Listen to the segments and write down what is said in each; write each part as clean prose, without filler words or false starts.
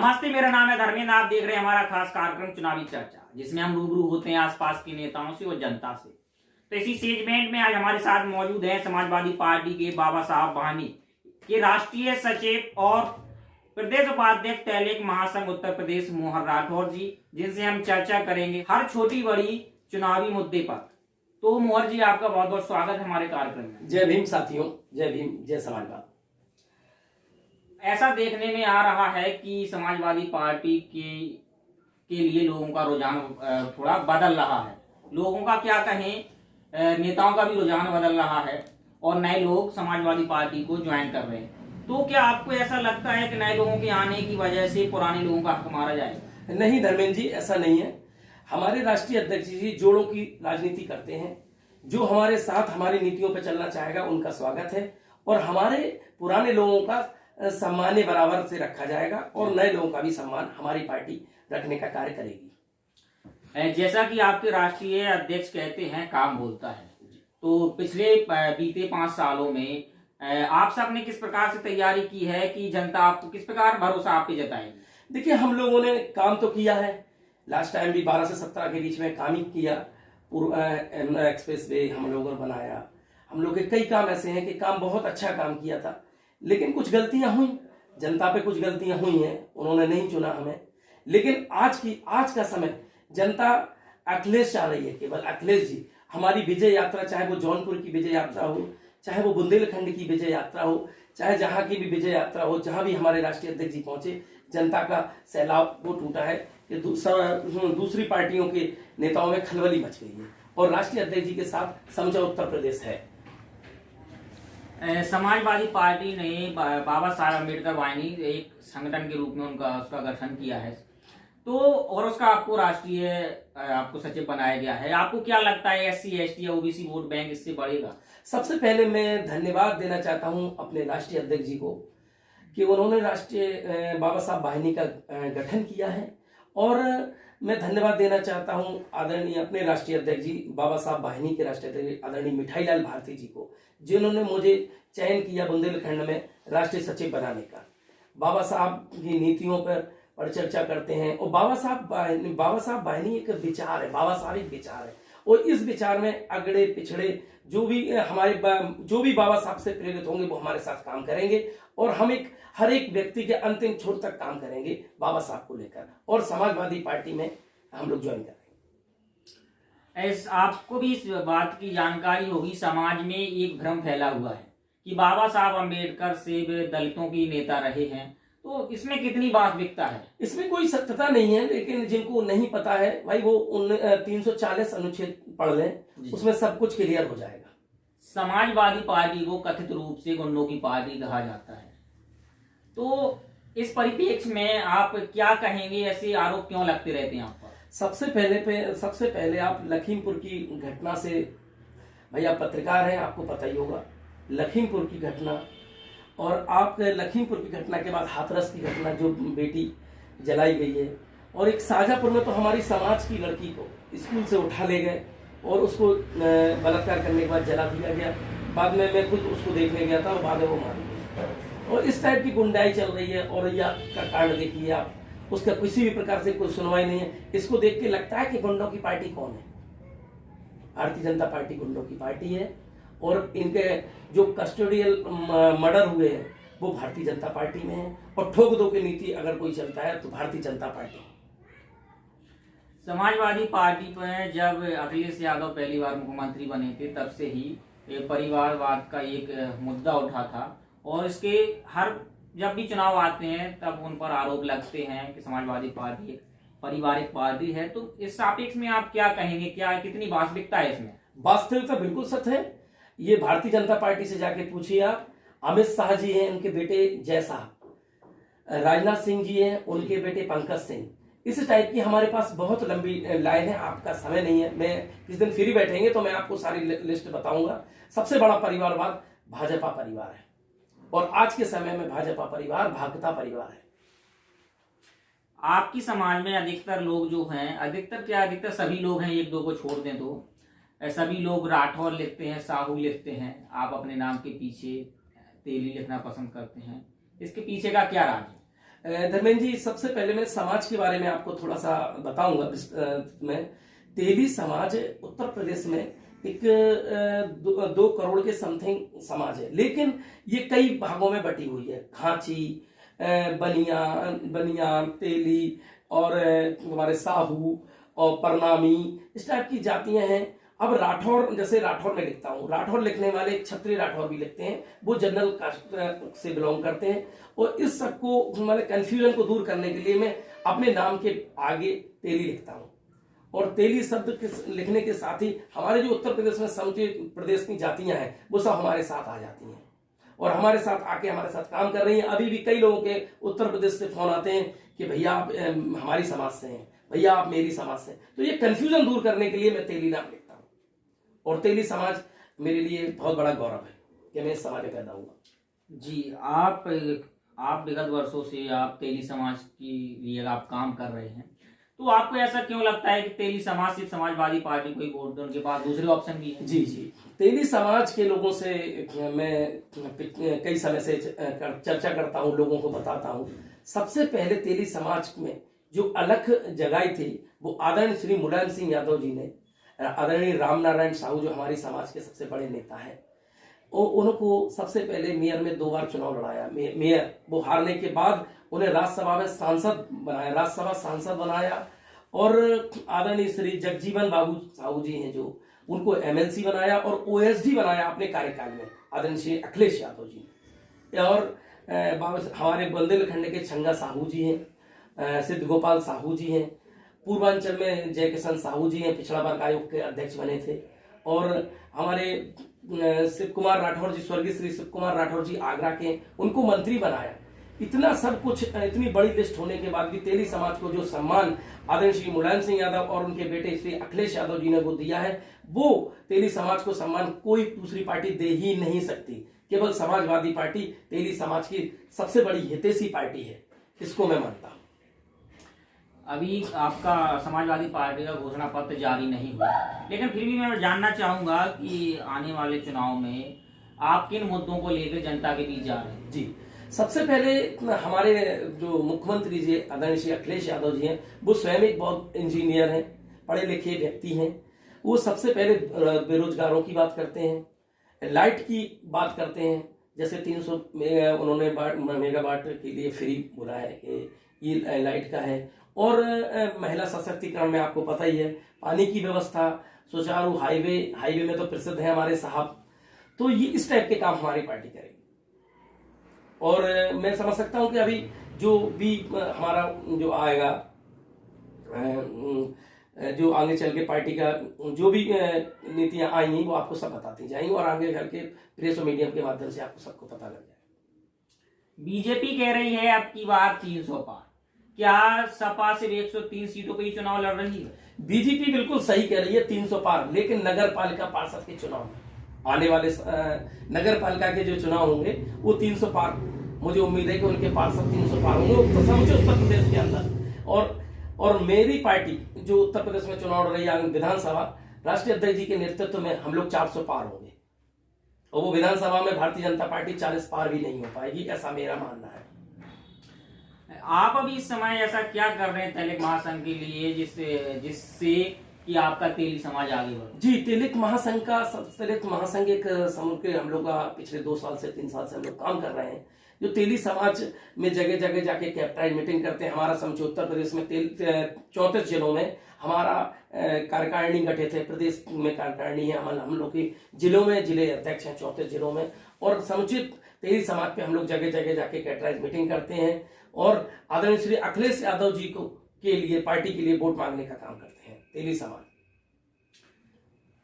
नमस्ते, मेरा नाम है धर्मेंद्र। आप देख रहे हैं हमारा खास कार्यक्रम चुनावी चर्चा, जिसमें हम रूबरू होते हैं आसपास के नेताओं से और जनता से। तो इसी सेगमेंट में आज हमारे साथ मौजूद हैं समाजवादी पार्टी के बाबा साहब बाहनी के राष्ट्रीय सचिव और प्रदेश उपाध्यक्ष तैलेक महासंघ उत्तर प्रदेश मोहन राठौर जी, जिनसे हम चर्चा करेंगे हर छोटी बड़ी चुनावी मुद्दे पर। तो मोहर जी, आपका बहुत बहुत स्वागत है हमारे कार्यक्रम में। जय भीम साथियों, जय भीम, जय समाजवाद। ऐसा देखने में आ रहा है कि समाजवादी पार्टी के लिए लोगों का रुझान थोड़ा बदल रहा है। लोगों का क्या कहें, नेताओं का भी रुझान बदल रहा है और नए लोग समाजवादी पार्टी को ज्वाइन कर रहे हैं। तो क्या आपको ऐसा लगता है कि नए लोगों के आने की वजह से पुराने लोगों का हक मारा जाएगा? नहीं धर्मेंद्र जी, ऐसा नहीं है। हमारे राष्ट्रीय अध्यक्ष जी जोड़ों की राजनीति करते हैं। जो हमारे साथ हमारी नीतियों पर चलना चाहेगा उनका स्वागत है और हमारे पुराने लोगों का सम्मान बराबर से रखा जाएगा और नए लोगों का भी सम्मान हमारी पार्टी रखने का कार्य करेगी। जैसा कि आपके राष्ट्रीय अध्यक्ष कहते हैं, काम बोलता है। तो पिछले बीते 5 सालों में आप सबने किस प्रकार से तैयारी की है कि जनता आपको किस प्रकार भरोसा आप पे जताएगी? देखिए, हम लोगों ने काम तो किया है। लास्ट टाइम भी 12 से 17 के बीच में काम ही किया। एक्सप्रेस वे हम लोगों ने बनाया। हम लोग के कई काम ऐसे हैं कि काम बहुत अच्छा काम किया था, लेकिन कुछ गलतियां हुई। जनता पे कुछ गलतियां हुई हैं, उन्होंने नहीं चुना हमें। लेकिन आज का समय जनता अखिलेश चाह रही है, केवल अखिलेश जी। हमारी विजय यात्रा, चाहे वो जौनपुर की विजय यात्रा हो, चाहे वो बुंदेलखंड की विजय यात्रा हो, चाहे जहां की भी विजय यात्रा हो, जहां भी हमारे राष्ट्रीय अध्यक्ष जी पहुंचे, जनता का सैलाब वो टूटा है कि दूसरी पार्टियों के नेताओं में खलबली मच गई है और राष्ट्रीय अध्यक्ष जी के साथ समझा उत्तर प्रदेश है। समाजवादी पार्टी ने बाबा साहब अम्बेडकर वाहिनी एक संगठन के रूप में उसका गठन किया है, तो और उसका आपको राष्ट्रीय आपको सचिव बनाया गया है। आपको क्या लगता है, SC ST या OBC वोट बैंक इससे बढ़ेगा? सबसे पहले मैं धन्यवाद देना चाहता हूं अपने राष्ट्रीय अध्यक्ष जी को कि उन्होंने राष्ट्रीय बाबा साहब वाहिनी का गठन किया है। और मैं धन्यवाद देना चाहता हूं आदरणीय अपने राष्ट्रीय अध्यक्ष जी बाबा साहब वाहिनी के राष्ट्रीय अध्यक्ष आदरणीय मिठाईलाल भारती जी को, जिन्होंने मुझे चयन किया बुंदेलखंड में राष्ट्रीय सचिव बनाने का। बाबा साहब की नीतियों पर चर्चा करते हैं और बाबा साहब वाहिनी एक विचार है। बाबा साहब एक विचार है और इस विचार में अगड़े पिछड़े जो भी बाबा साहब से प्रेरित होंगे वो हमारे साथ काम करेंगे और हम हर एक व्यक्ति के अंतिम छोर तक काम करेंगे बाबा साहब को लेकर और समाजवादी पार्टी में हम लोग ज्वाइन करेंगे। आपको भी इस बात की जानकारी होगी, समाज में एक भ्रम फैला हुआ है कि बाबा साहब अम्बेडकर से दलितों की नेता रहे हैं, तो इसमें कितनी वास्तविकता है? इसमें कोई सत्यता नहीं है, लेकिन जिनको नहीं पता है भाई वो 340 अनुच्छेद पढ़ लें, उसमें सब कुछ क्लियर हो जाएगा। समाजवादी पार्टी को कथित रूप से गुंडों की पार्टी कहा जाता है, तो इस परिप्रेक्ष्य में आप क्या कहेंगे? ऐसे आरोप क्यों लगते रहते हैं आप पर? सबसे पहले आप लखीमपुर की घटना से, भैया पत्रकार हैं, आपको पता ही होगा लखीमपुर की घटना, और आप लखीमपुर की घटना के बाद हाथरस की घटना जो बेटी जलाई गई है, और एक शाहजहांपुर में तो हमारी समाज की लड़की को स्कूल से उठा ले गए और उसको बलात्कार करने के बाद जला दिया गया। बाद में मैं खुद उसको देखने गया था और बाद में वो मारी गई। और इस टाइप की गुंडाई चल रही है और यह का कांड देखिए आप, उसका किसी भी प्रकार से कोई सुनवाई नहीं है। इसको देख के लगता है कि गुंडों की पार्टी कौन है? भारतीय जनता पार्टी गुंडों की पार्टी है और इनके जो कस्टोडियल मर्डर हुए हैं वो भारतीय जनता पार्टी में है और ठोक दो की नीति अगर कोई चलता है तो भारतीय जनता पार्टी। समाजवादी पार्टी पर जब अखिलेश यादव पहली बार मुख्यमंत्री बने थे, तब से ही परिवारवाद का एक मुद्दा उठा था और इसके जब भी चुनाव आते हैं तब उन पर आरोप लगते हैं कि समाजवादी पार्टी एक पारिवारिक पार्टी है। तो इस सापेक्ष में आप क्या कहेंगे, क्या कितनी वास्तविकता है इसमें? वास्तविकता बिल्कुल सत्य है। ये भारतीय जनता पार्टी से जाके पूछिए आप। अमित शाह जी हैं, उनके बेटे जय साहब, राजनाथ सिंह जी हैं, उनके बेटे पंकज सिंह। इस टाइप की हमारे पास बहुत लंबी लाइन है। आपका समय नहीं है, मैं किस दिन फ्री बैठेंगे तो मैं आपको सारी लिस्ट बताऊंगा। सबसे बड़ा परिवारवाद भाजपा परिवार है और आज के समय में भाजपा परिवार भागता परिवार है। आपकी समाज में अधिकतर लोग जो हैं, अधिकतर सभी लोग हैं, एक दो को छोड़ दें तो सभी लोग राठौर लिखते हैं, साहू लिखते हैं। आप अपने नाम के पीछे तेली लिखना पसंद करते हैं, इसके पीछे का क्या राज है? धर्मेंद्र जी, सबसे पहले मैं समाज के बारे में आपको थोड़ा सा बताऊंगा। मैं तेली समाज उत्तर प्रदेश में एक 2 करोड़ के समथिंग समाज है, लेकिन ये कई भागों में बटी हुई है। खांची, बनिया, तेली और हमारे साहू और परनामी, इस टाइप की जातियां हैं। अब राठौर, जैसे राठौर में लिखता हूँ, राठौर लिखने वाले क्षत्रिय राठौर भी लिखते हैं, वो जनरल कास्ट से बिलोंग करते हैं। और इस सबको मतलब कंफ्यूजन को दूर करने के लिए मैं अपने नाम के आगे तेली लिखता हूँ। और तेली शब्द लिखने के साथ ही हमारे जो उत्तर प्रदेश में समूचे प्रदेश की जातियां हैं वो सब हमारे साथ आ जाती हैं और हमारे साथ आके हमारे साथ काम कर रही हैं। अभी भी कई लोगों के उत्तर प्रदेश से फोन आते हैं कि भैया आप हमारी समाज से हैं, भैया आप मेरी समाज से। तो ये कंफ्यूजन दूर करने के लिए मैं तेली नाम लिखता हूँ। और तेली समाज मेरे लिए बहुत बड़ा गौरव है कि मैं इस समाज में पैदा हुआ। जी, आप विगत वर्षों से आप तेली समाज के लिए आप काम कर रहे हैं, तो आपको ऐसा क्यों लगता है कि तेली समाज सिर्फ समाजवादी पार्टी को ही वोट दे, उनके पास दूसरे ऑप्शन भी है? जी, तेली समाज के लोगों से मैं कई समय से चर्चा करता हूँ, लोगों को बताता हूँ। सबसे पहले तेली समाज में जो अलख जगाई थी वो आदरणीय श्री मुलायम सिंह यादव जी ने, आदरणीय राम नारायण साहू जो हमारी समाज के सबसे बड़े नेता हैं, उनको सबसे पहले मेयर में 2 बार चुनाव लड़ाया। मेयर वो हारने के बाद उन्हें राज्यसभा में सांसद बनाया, राज्यसभा सांसद बनाया। और आदरणीय श्री जगजीवन बाबू साहू जी हैं जो, उनको एमएलसी बनाया और ओएसडी बनाया अपने कार्यकाल में आदरणीय श्री अखिलेश यादव जी ने। और हमारे बुंदेलखंड के छंगा साहू जी हैं, सिद्ध गोपाल साहू जी हैं, पूर्वांचल में जय किशन साहू जी हैं, पिछड़ा वर्ग आयोग के अध्यक्ष बने थे। और हमारे शिव कुमार राठौर जी, स्वर्गीय श्री शिव कुमार राठौर जी आगरा के, उनको मंत्री बनाया। इतना सब कुछ, इतनी बड़ी लिस्ट होने के बाद भी तेली समाज को जो सम्मान आदरणीय श्री मुलायम सिंह यादव और उनके बेटे श्री अखिलेश यादव जी ने वो दिया है, वो तेली समाज को सम्मान कोई दूसरी पार्टी दे ही नहीं सकती। केवल समाजवादी पार्टी तेली समाज की सबसे बड़ी हितैषी पार्टी है, इसको मैं मानता हूँ। अभी आपका समाजवादी पार्टी का घोषणा पत्र जारी नहीं हुआ, लेकिन फिर भी मैं जानना चाहूंगा कि आने वाले चुनाव में आप किन मुद्दों को लेकर जनता के बीच जा रहे हैं? जी, सबसे पहले हमारे जो मुख्यमंत्री जी आदरणीय श्री अखिलेश यादव जी हैं, वो स्वयं एक बहुत इंजीनियर हैं, पढ़े लिखे व्यक्ति हैं। वो सबसे पहले बेरोजगारों की बात करते हैं, लाइट की बात करते हैं। जैसे 300 उन्होंने मेगावाट के लिए फ्री बोला है कि ये लाइट का है। और महिला सशक्तिकरण में आपको पता ही है, पानी की व्यवस्था, सुचारू हाईवे में तो प्रसिद्ध है हमारे साहब। तो ये इस टाइप के काम हमारी पार्टी करेगी। और मैं समझ सकता हूं कि अभी जो भी हमारा जो आएगा, जो आगे चल के पार्टी का जो भी नीतियां आएंगी वो आपको सब बताती जाएंगी और आगे चल के प्रेस और मीडिया के माध्यम से आपको सबको पता लग जाएगा। बीजेपी कह रही है अब की बार 300 पार, क्या सपा सिर्फ 103 सीटों पर ही चुनाव लड़ रही है? बीजेपी बिल्कुल सही कह रही है 300 पार, लेकिन नगर पालिका पार्षद के चुनाव में, आने वाले नगर पालिका के जो चुनाव होंगे वो 300 पार, मुझे उम्मीद है कि उनके पार्षद 300 पार होंगे तो समझे उत्तर प्रदेश के अंदर। और मेरी पार्टी जो उत्तर प्रदेश में चुनाव लड़ रही है विधानसभा, राष्ट्रीय अध्यक्ष जी के नेतृत्व में हम लोग 400 पार होंगे। और वो विधानसभा में भारतीय जनता पार्टी 40 पार भी नहीं हो पाएगी, ऐसा मेरा मानना है। आप अभी इस समय ऐसा क्या कर रहे हैं तेलिक महासंघ के लिए जिससे कि आपका तेली समाज आगे बढ़े? जी, तेलिक महासंघ एक समूह के हम लोग का पिछले 2 साल से 3 साल से हम लोग काम कर रहे हैं, जो तेली समाज में जगह जगह जाके कैप्टाइज मीटिंग करते हैं। हमारा समझो उत्तर प्रदेश में 34 जिलों में हमारा कार्यकारिणी गठित है, प्रदेश में कार्यकारिणी है, हम लोग की जिलों में जिले अध्यक्ष हैं 34 जिलों में। और समुचित तेली समाज पे हम लोग जगह जगह जाके कैप्टाइज मीटिंग करते हैं और आदरणीय श्री अखिलेश यादव जी को के लिए, पार्टी के लिए वोट मांगने का काम करते हैं तेली समाज।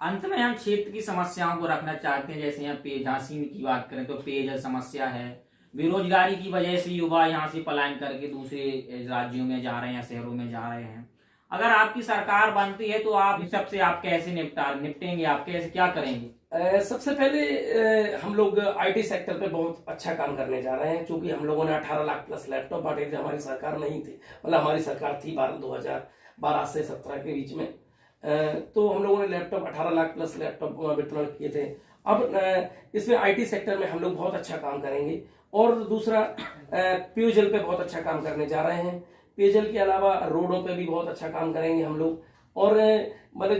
अंत में हम क्षेत्र की समस्याओं को रखना चाहते हैं। जैसे यहाँ झांसी की बात करें तो पेयजल समस्या है, बेरोजगारी की वजह से युवा यहाँ से पलायन करके दूसरे राज्यों में जा रहे हैं, शहरों में जा रहे हैं। अगर आपकी सरकार बनती है तो आप इस सबसे आप कैसे निपटेंगे, आप कैसे क्या करेंगे? सबसे पहले हम लोग आईटी सेक्टर पे बहुत अच्छा काम करने जा रहे हैं, क्योंकि हम लोगों ने 18 लाख प्लस लैपटॉप बांटे थे। हमारी सरकार नहीं थी, मतलब हमारी सरकार थी 2012 से 17 के बीच में। तो हम लोगों ने लैपटॉप 18 लाख प्लस लैपटॉप वितरण किए थे। अब इसमें आईटी सेक्टर में हम लोग बहुत अच्छा काम करेंगे। और दूसरा पेयजल पे बहुत अच्छा काम करने जा रहे हैं। पेयजल के अलावा रोडों पे भी बहुत अच्छा काम करेंगे हम लोग। और मतलब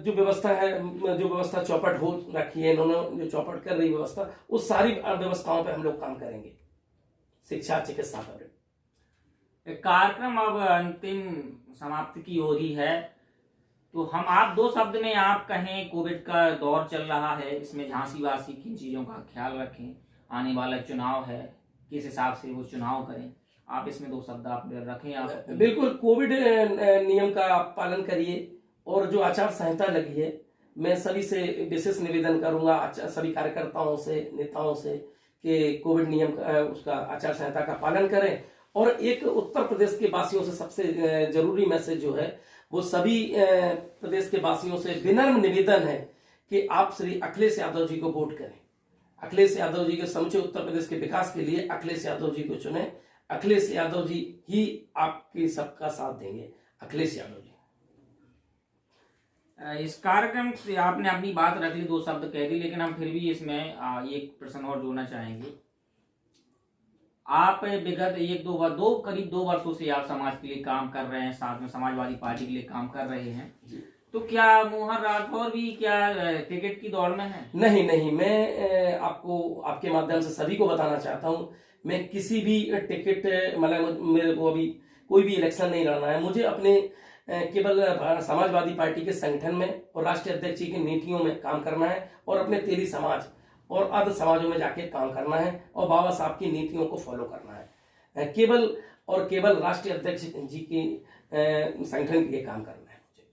जो व्यवस्था है, जो व्यवस्था चौपट हो रखी है, इन्होंने जो चौपट कर रही व्यवस्था, उस सारी व्यवस्थाओं पे हम लोग काम करेंगे। शिक्षा, चिकित्सा पर। कार्यक्रम अब अंतिम समाप्ति की ओर ही है, तो हम आप 2 शब्द में आप कहें, कोविड का दौर चल रहा है, इसमें झांसी वासी किन चीजों का ख्याल रखें, आने वाला चुनाव है, किस हिसाब से वो चुनाव करें, आप इसमें 2 शब्द आप रखें। आप बिल्कुल, कोविड नियम का आप पालन करिए। और जो आचार संहिता लगी है, मैं सभी से विशेष निवेदन करूंगा, सभी कार्यकर्ताओं से, नेताओं से, कि कोविड नियम का, उसका आचार संहिता का पालन करें। और एक उत्तर प्रदेश के वासियों से सबसे जरूरी मैसेज जो है, वो सभी प्रदेश के वासियों से विनम्र निवेदन है कि आप श्री अखिलेश यादव जी को वोट करें। अखिलेश यादव जी के समूचे उत्तर प्रदेश के विकास के लिए अखिलेश यादव जी को चुने। अखिलेश यादव जी ही आपकी सबका साथ देंगे। अखिलेश यादव जी। इस कार्यक्रम से आपने अपनी बात रख ली, 2 शब्द कह दी, लेकिन हम फिर भी इसमें एक प्रश्न और जोड़ना चाहेंगे। आप विगत करीब 2 वर्षों से आप समाज के लिए काम कर रहे हैं, साथ में समाजवादी पार्टी के लिए काम कर रहे हैं, तो क्या मोहन राठौर भी क्या टिकट की दौड़ में है? नहीं, मैं आपको आपके माध्यम से सभी को बताना चाहता हूं, मैं किसी भी टिकट, मतलब मेरे को अभी कोई भी इलेक्शन नहीं लड़ना है। मुझे अपने केवल समाजवादी पार्टी के संगठन में और राष्ट्रीय अध्यक्ष जी की नीतियों में काम करना है, और अपने तेली समाज और अर्ध समाजों में जाके काम करना है, और बाबा साहब की नीतियों को फॉलो करना है। केवल और केवल राष्ट्रीय अध्यक्ष जी की संगठन के लिए काम करना है मुझे।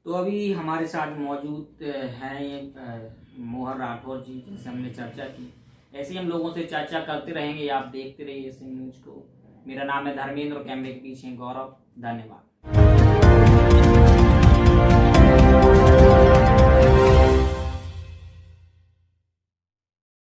तो अभी हमारे साथ मौजूद हैं ये मोहन राठौर जी, जिनसे हमने चर्चा की। ऐसे ही हम लोगों से चर्चा करते रहेंगे, आप देखते रहिए सिंह न्यूज को। मेरा नाम है धर्मेंद्र, कैमरे के पीछे गौरव। धन्यवाद।